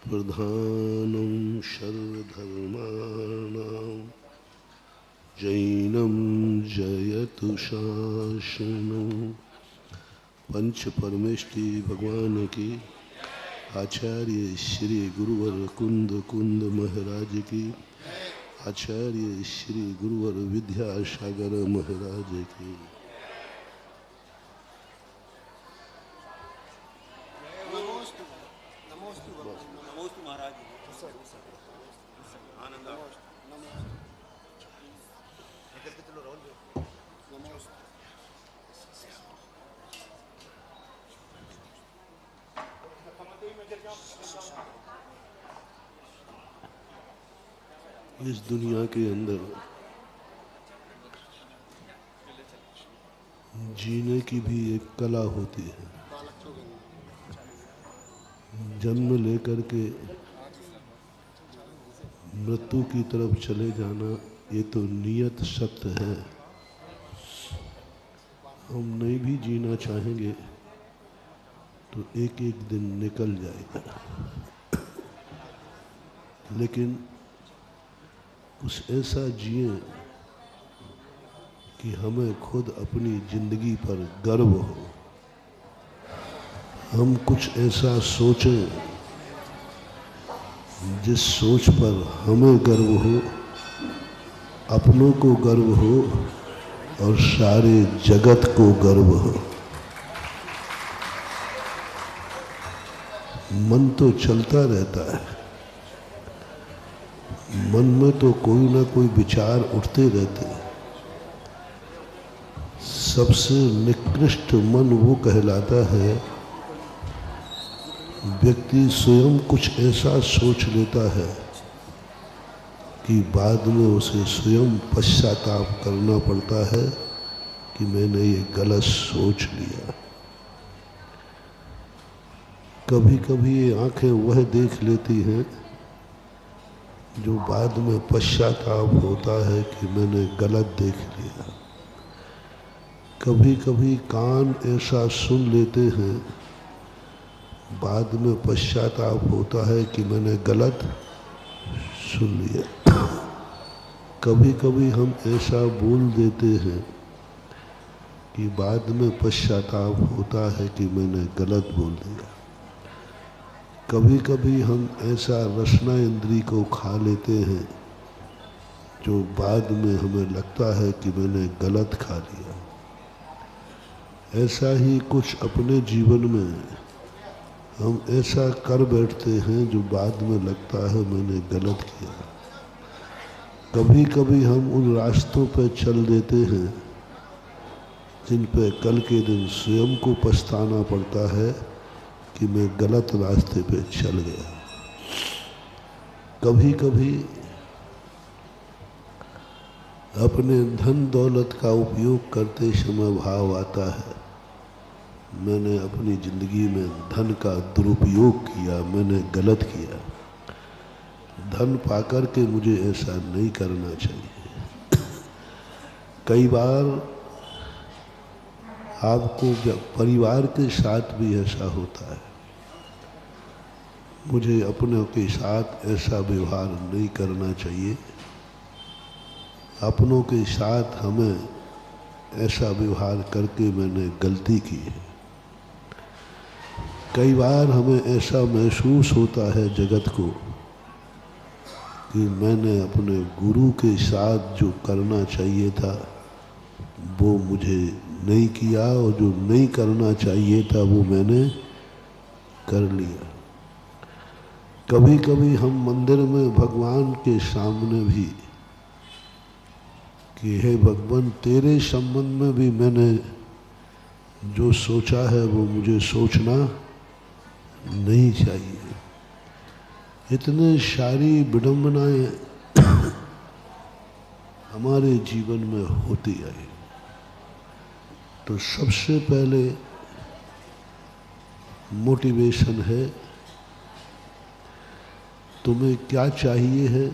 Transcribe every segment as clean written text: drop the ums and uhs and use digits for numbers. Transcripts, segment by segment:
प्रधानं सर्वधर्माणां जैनं जयतु शासनं। पंच परमेष्टि भगवान की, आचार्य श्री गुरुवर कुंद कुंद महाराज की, आचार्य श्री गुरुवर विद्यासागर महाराज की। इस दुनिया के अंदर जीने की भी एक कला होती है। जन्म लेकर के मृत्यु की तरफ चले जाना ये तो नियत सत्य है। हम नहीं भी जीना चाहेंगे तो एक एक दिन निकल जाएगा, लेकिन कुछ ऐसा जिए कि हमें खुद अपनी जिंदगी पर गर्व हो। हम कुछ ऐसा सोचें जिस सोच पर हमें गर्व हो, अपनों को गर्व हो और सारे जगत को गर्व हो। मन तो चलता रहता है, मन में तो कोई ना कोई विचार उठते रहते हैं। सबसे निकृष्ट मन वो कहलाता है व्यक्ति स्वयं कुछ ऐसा सोच लेता है कि बाद में उसे स्वयं पश्चाताप करना पड़ता है कि मैंने ये गलत सोच लिया। कभी कभी ये आंखें वह देख लेती हैं जो बाद में पश्चाताप होता है कि मैंने गलत देख लिया। कभी कभी कान ऐसा सुन लेते हैं, बाद में पश्चाताप होता है कि मैंने गलत सुन लिया। कभी कभी हम ऐसा बोल देते हैं कि बाद में पश्चाताप होता है कि मैंने गलत बोल दिया। कभी कभी हम ऐसा रसना इंद्री को खा लेते हैं जो बाद में हमें लगता है कि मैंने गलत खा लिया। ऐसा ही कुछ अपने जीवन में हम ऐसा कर बैठते हैं जो बाद में लगता है मैंने गलत किया। कभी कभी हम उन रास्तों पर चल देते हैं जिन पे कल के दिन स्वयं को पछताना पड़ता है कि मैं गलत रास्ते पे चल गया। कभी कभी अपने धन दौलत का उपयोग करते समय भाव आता है मैंने अपनी ज़िंदगी में धन का दुरुपयोग किया, मैंने गलत किया। धन पाकर के मुझे ऐसा नहीं करना चाहिए। कई बार आपको परिवार के साथ भी ऐसा होता है। मुझे अपनों के साथ ऐसा व्यवहार नहीं करना चाहिए। अपनों के साथ हमें ऐसा व्यवहार करके मैंने गलती की है। कई बार हमें ऐसा महसूस होता है जगत को कि मैंने अपने गुरु के साथ जो करना चाहिए था वो मुझे नहीं किया, और जो नहीं करना चाहिए था वो मैंने कर लिया। कभी कभी हम मंदिर में भगवान के सामने भी कि हे भगवान तेरे संबंध में भी मैंने जो सोचा है वो मुझे सोचना नहीं चाहिए। इतने सारी विडंबनाएं हमारे जीवन में होती आई। तो सबसे पहले मोटिवेशन है तुम्हें क्या चाहिए है,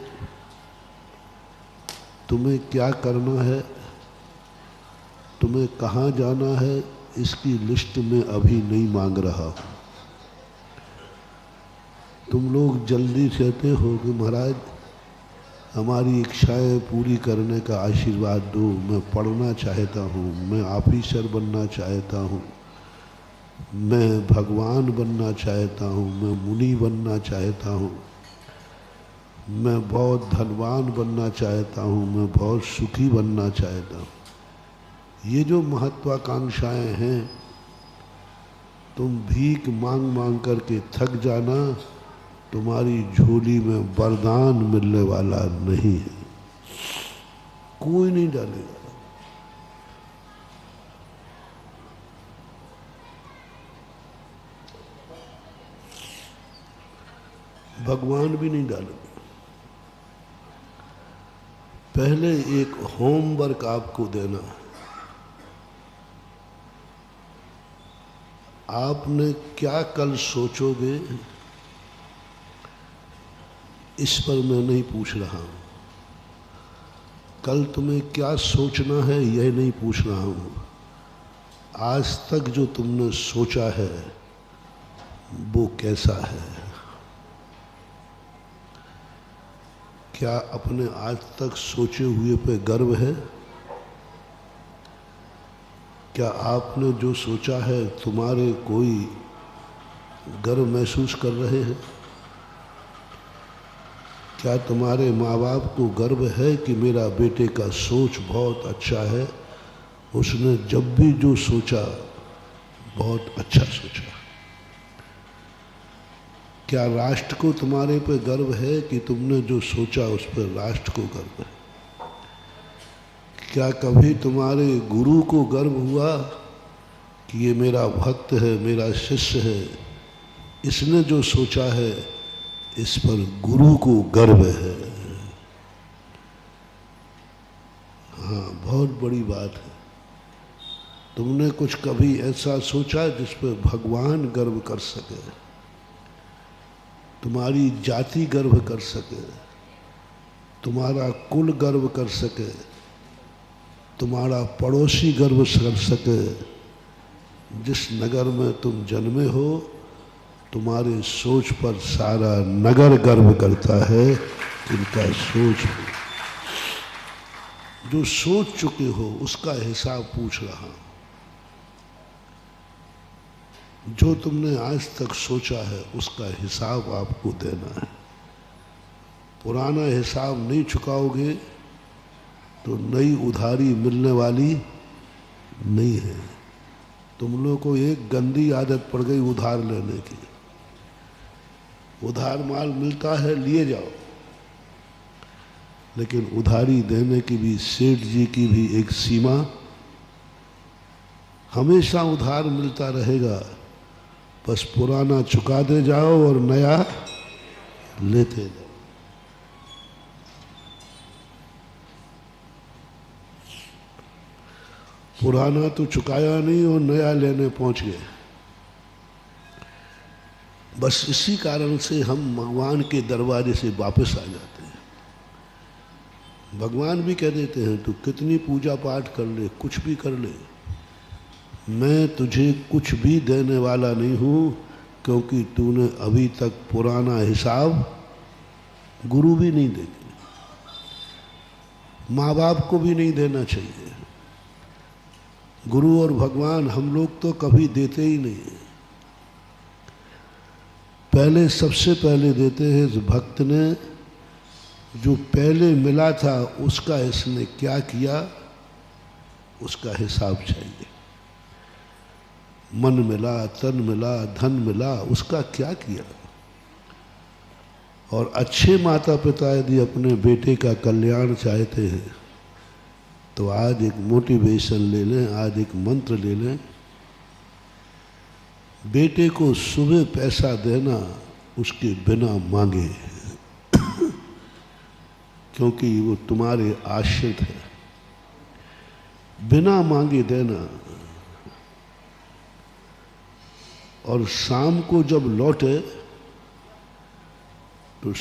तुम्हें क्या करना है, तुम्हें कहाँ जाना है, इसकी लिस्ट में अभी नहीं मांग रहा हूँ। तुम लोग जल्दी कहते हो कि महाराज हमारी इच्छाएं पूरी करने का आशीर्वाद दो, मैं पढ़ना चाहता हूँ, मैं ऑफिसर बनना चाहता हूँ, मैं भगवान बनना चाहता हूँ, मैं मुनि बनना चाहता हूँ, मैं बहुत धनवान बनना चाहता हूँ, मैं बहुत सुखी बनना चाहता हूँ। ये जो महत्वाकांक्षाएं हैं, तुम भीख मांग मांग करके थक जाना, तुम्हारी झोली में वरदान मिलने वाला नहीं है, कोई नहीं डालेगा। भगवान भी नहीं डालेंगे। पहले एक होमवर्क आपको देना है। आपने क्या कल सोचोगे, इस पर मैं नहीं पूछ रहा हूँ। कल तुम्हें क्या सोचना है यह नहीं पूछ रहा हूँ। आज तक जो तुमने सोचा है वो कैसा है? क्या अपने आज तक सोचे हुए पे गर्व है? क्या आपने जो सोचा है तुम्हारे कोई गर्व महसूस कर रहे हैं? क्या तुम्हारे माँ बाप को गर्व है कि मेरा बेटे का सोच बहुत अच्छा है, उसने जब भी जो सोचा बहुत अच्छा सोचा? क्या राष्ट्र को तुम्हारे पे गर्व है कि तुमने जो सोचा उस पर राष्ट्र को गर्व है? क्या कभी तुम्हारे गुरु को गर्व हुआ कि ये मेरा भक्त है, मेरा शिष्य है, इसने जो सोचा है इस पर गुरु को गर्व है? हाँ, बहुत बड़ी बात है। तुमने कुछ कभी ऐसा सोचा जिस पर भगवान गर्व कर सके, तुम्हारी जाति गर्व कर सके, तुम्हारा कुल गर्व कर सके, तुम्हारा पड़ोसी गर्व कर सके? जिस नगर में तुम जन्मे हो, तुम्हारे सोच पर सारा नगर गर्व करता है। इनका सोच, जो सोच चुके हो उसका हिसाब पूछ रहा हूं। जो तुमने आज तक सोचा है उसका हिसाब आपको देना है। पुराना हिसाब नहीं चुकाओगे तो नई उधारी मिलने वाली नहीं है। तुम लोग को एक गंदी आदत पड़ गई उधार लेने की। उधार माल मिलता है, लिए जाओ, लेकिन उधारी देने की भी, सेठ जी की भी एक सीमा। हमेशा उधार मिलता रहेगा, बस पुराना चुका दे जाओ और नया लेते जाओ। पुराना तो चुकाया नहीं और नया लेने पहुंच गए। बस इसी कारण से हम भगवान के दरवाजे से वापस आ जाते हैं। भगवान भी कह देते हैं तू कितनी पूजा पाठ कर ले, कुछ भी कर ले, मैं तुझे कुछ भी देने वाला नहीं हूँ, क्योंकि तूने अभी तक पुराना हिसाब गुरु भी नहीं देते, माँ बाप को भी नहीं देना चाहिए। गुरु और भगवान हम लोग तो कभी देते ही नहीं। पहले सबसे पहले देते हैं इस भक्त ने, जो पहले मिला था उसका इसने क्या किया, उसका हिसाब चाहिए। मन मिला, तन मिला, धन मिला, उसका क्या किया? और अच्छे माता पिता यदि अपने बेटे का कल्याण चाहते हैं तो आज एक मोटिवेशन ले लें, आज एक मंत्र ले लें। बेटे को सुबह पैसा देना उसके बिना मांगे, क्योंकि वो तुम्हारे आश्रित है। बिना मांगे देना, और शाम को जब लौटे